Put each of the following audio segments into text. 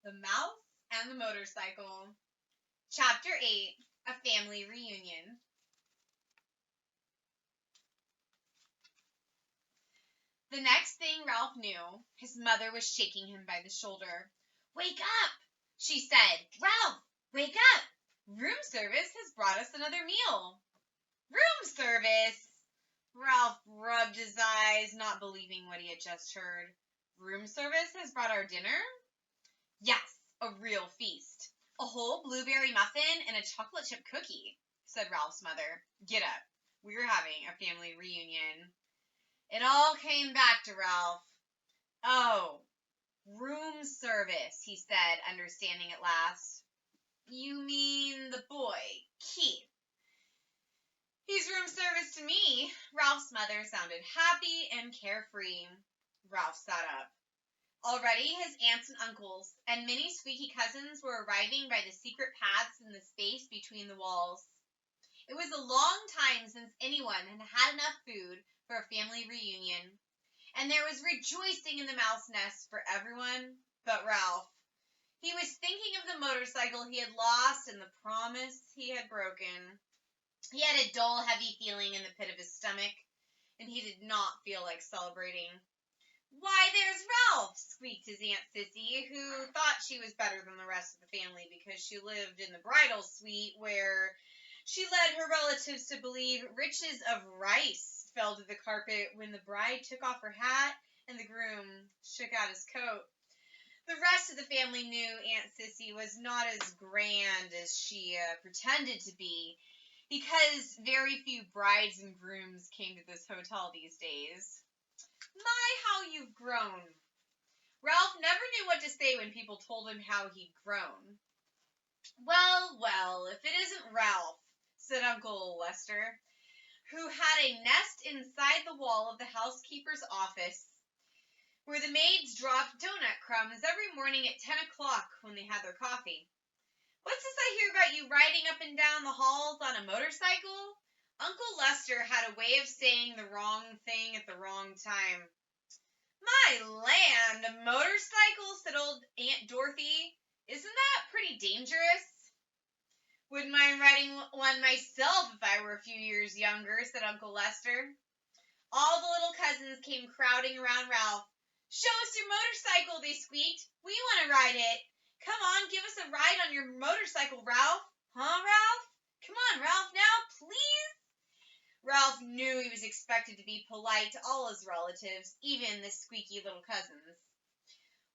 The Mouse and the Motorcycle. Chapter 8, A Family Reunion. The next thing Ralph knew, his mother was shaking him by the shoulder. "Wake up," she said. "Ralph, wake up. Room service has brought us another meal." Room service? Ralph rubbed his eyes, not believing what he had just heard. Room service has brought our dinner? Yes, a real feast. A whole blueberry muffin and a chocolate chip cookie, said Ralph's mother. "Get up. We're having a family reunion." It all came back to Ralph. "Oh, room service," he said, understanding at last. "You mean the boy, Keith?" "He's room service to me." Ralph's mother sounded happy and carefree. Ralph sat up. Already his aunts and uncles and many squeaky cousins were arriving by the secret paths in the space between the walls. It was a long time since anyone had had enough food for a family reunion, and there was rejoicing in the mouse nest for everyone but Ralph. He was thinking of the motorcycle he had lost and the promise he had broken. He had a dull, heavy feeling in the pit of his stomach, and he did not feel like celebrating. "Why, there's Ralph!" squeaked his Aunt Sissy, who thought she was better than the rest of the family because she lived in the bridal suite where she led her relatives to believe riches of rice fell to the carpet when the bride took off her hat and the groom shook out his coat. The rest of the family knew Aunt Sissy was not as grand as she pretended to be, because very few brides and grooms came to this hotel these days. "My, how you've grown." Ralph never knew what to say when people told him how he'd grown. "Well, well, if it isn't Ralph," said Uncle Lester, who had a nest inside the wall of the housekeeper's office, where the maids dropped donut crumbs every morning at 10 o'clock when they had their coffee. "What's this I hear about you riding up and down the halls on a motorcycle?" Uncle Lester had a way of saying the wrong thing at the wrong time. "My land, a motorcycle," said old Aunt Dorothy. "Isn't that pretty dangerous?" "Wouldn't mind riding one myself if I were a few years younger," said Uncle Lester. All the little cousins came crowding around Ralph. "Show us your motorcycle," they squeaked. "We want to ride it. Come on, give us a ride on your motorcycle, Ralph." "Huh, Ralph? Come on, Ralph, now, please." Ralph knew he was expected to be polite to all his relatives, even the squeaky little cousins.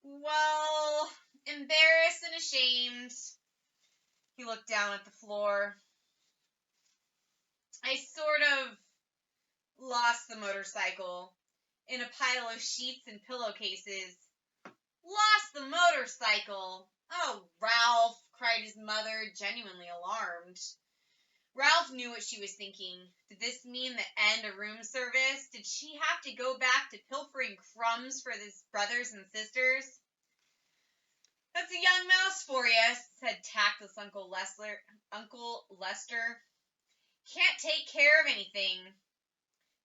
"Well, embarrassed and ashamed." He looked down at the floor. "I sort of lost the motorcycle in a pile of sheets and pillowcases." "Lost the motorcycle? Oh, Ralph," cried his mother, genuinely alarmed. Ralph knew what she was thinking. Did this mean the end of room service? Did she have to go back to pilfering crumbs for his brothers and sisters? "That's a young mouse for you," said tactless Uncle Lester. "Can't take care of anything."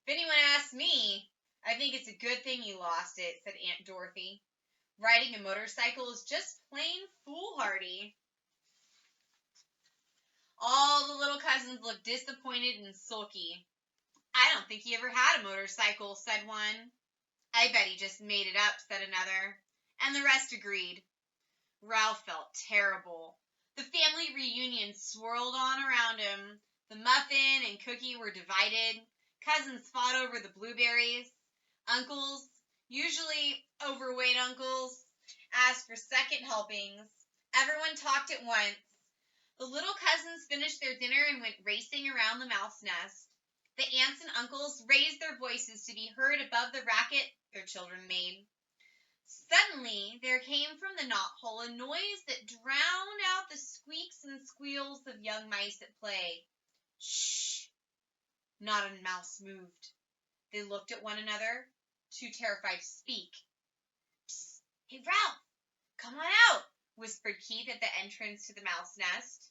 "If anyone asks me, I think it's a good thing you lost it," said Aunt Dorothy. "Riding a motorcycle is just plain foolhardy." All the little cousins looked disappointed and sulky. "I don't think he ever had a motorcycle," said one. "I bet he just made it up," said another. And the rest agreed. Ralph felt terrible. The family reunion swirled on around him. The muffin and cookie were divided. Cousins fought over the blueberries. Uncles, usually overweight uncles, asked for second helpings. Everyone talked at once. The little cousins finished their dinner and went racing around the mouse nest. The aunts and uncles raised their voices to be heard above the racket their children made. Suddenly, there came from the knothole a noise that drowned out the squeaks and squeals of young mice at play. "Shh!" Not a mouse moved. They looked at one another, too terrified to speak. "Psst! Hey, Ralph! Come on out!" whispered Keith at the entrance to the mouse nest.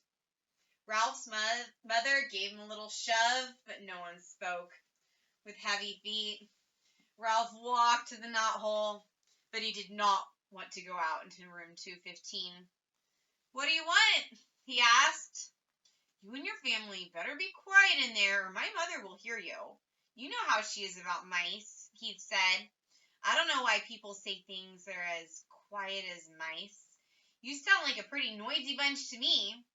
Ralph's mother gave him a little shove, but no one spoke. With heavy feet, Ralph walked to the knothole, but he did not want to go out into room 215. "What do you want?" he asked. "You and your family better be quiet in there, or my mother will hear you. You know how she is about mice," Keith said. "I don't know why people say things are as quiet as mice. You sound like a pretty noisy bunch to me."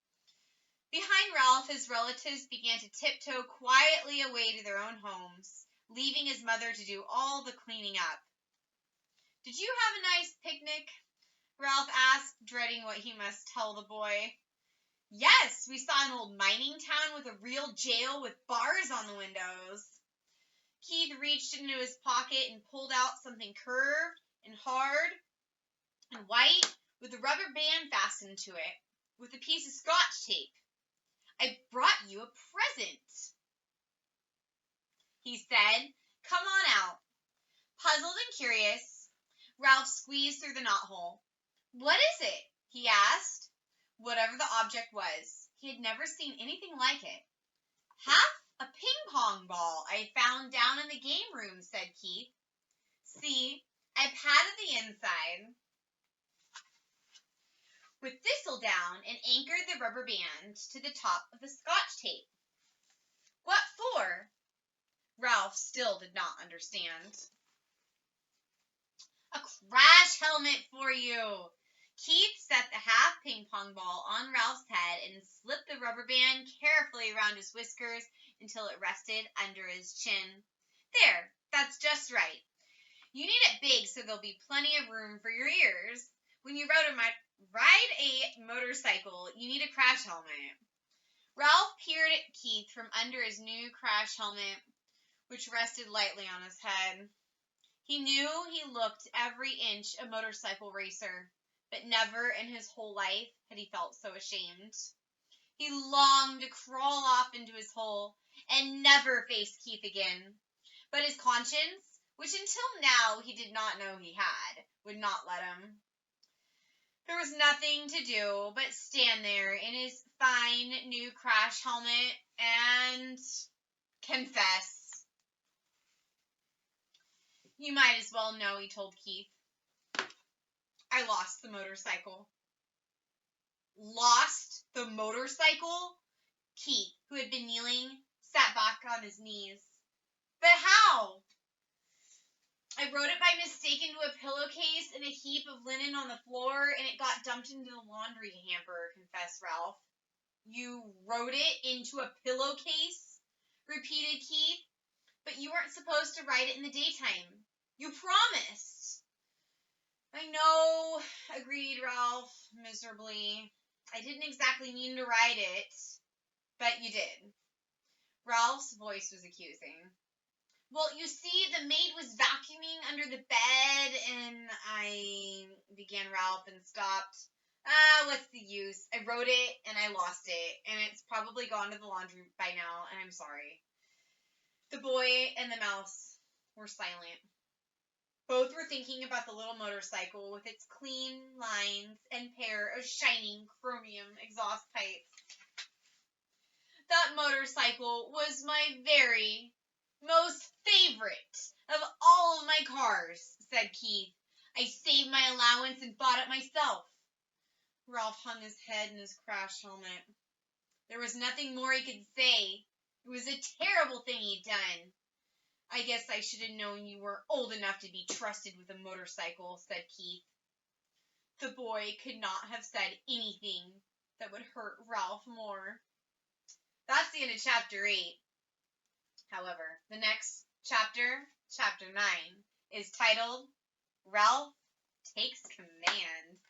Behind Ralph, his relatives began to tiptoe quietly away to their own homes, leaving his mother to do all the cleaning up. "Did you have a nice picnic?" Ralph asked, dreading what he must tell the boy. "Yes, we saw an old mining town with a real jail with bars on the windows." Keith reached into his pocket and pulled out something curved and hard and white with a rubber band fastened to it, with a piece of Scotch tape. "I brought you a present," he said. "Come on out." Puzzled and curious, Ralph squeezed through the knothole. "What is it?" he asked. Whatever the object was, he had never seen anything like it. "Half a ping-pong ball I found down in the game room," said Keith. "See, I padded the inside with thistledown and anchored the rubber band to the top of the Scotch tape." "What for?" Ralph still did not understand. "A crash helmet for you." Keith set the half ping-pong ball on Ralph's head and slipped the rubber band carefully around his whiskers until it rested under his chin. "There, that's just right. You need it big so there'll be plenty of room for your ears. When you ride a motorcycle, you need a crash helmet." Ralph peered at Keith from under his new crash helmet, which rested lightly on his head. He knew he looked every inch a motorcycle racer, but never in his whole life had he felt so ashamed. He longed to crawl off into his hole and never face Keith again. But his conscience, which until now he did not know he had, would not let him. There was nothing to do but stand there in his fine new crash helmet and confess. "You might as well know," he told Keith. "I lost the motorcycle." Lost the motorcycle? Keith, who had been kneeling, sat back on his knees. "But how?" "I rode it by mistake into a pillowcase in a heap of linen on the floor, and it got dumped into the laundry hamper," confessed Ralph. "You rode it into a pillowcase?" repeated Keith. "But you weren't supposed to ride it in the daytime. You promised." "I know," agreed Ralph miserably. "I didn't exactly mean to ride it, but you did." Ralph's voice was accusing. "Well, you see, the maid was vacuuming under the bed, and began Ralph and stopped. What's the use? I wrote it, and I lost it, and it's probably gone to the laundry by now, and I'm sorry." The boy and the mouse were silent. Both were thinking about the little motorcycle with its clean lines and pair of shining chromium exhaust pipes. "That motorcycle was my very most favorite of all of my cars," said Keith. "I saved my allowance and bought it myself." Ralph hung his head in his crash helmet. There was nothing more he could say. It was a terrible thing he'd done. "I guess I should have known you were old enough to be trusted with a motorcycle," said Keith. The boy could not have said anything that would hurt Ralph more. That's the end of chapter 8. However, the next chapter, chapter 9, is titled Ralph Takes Command.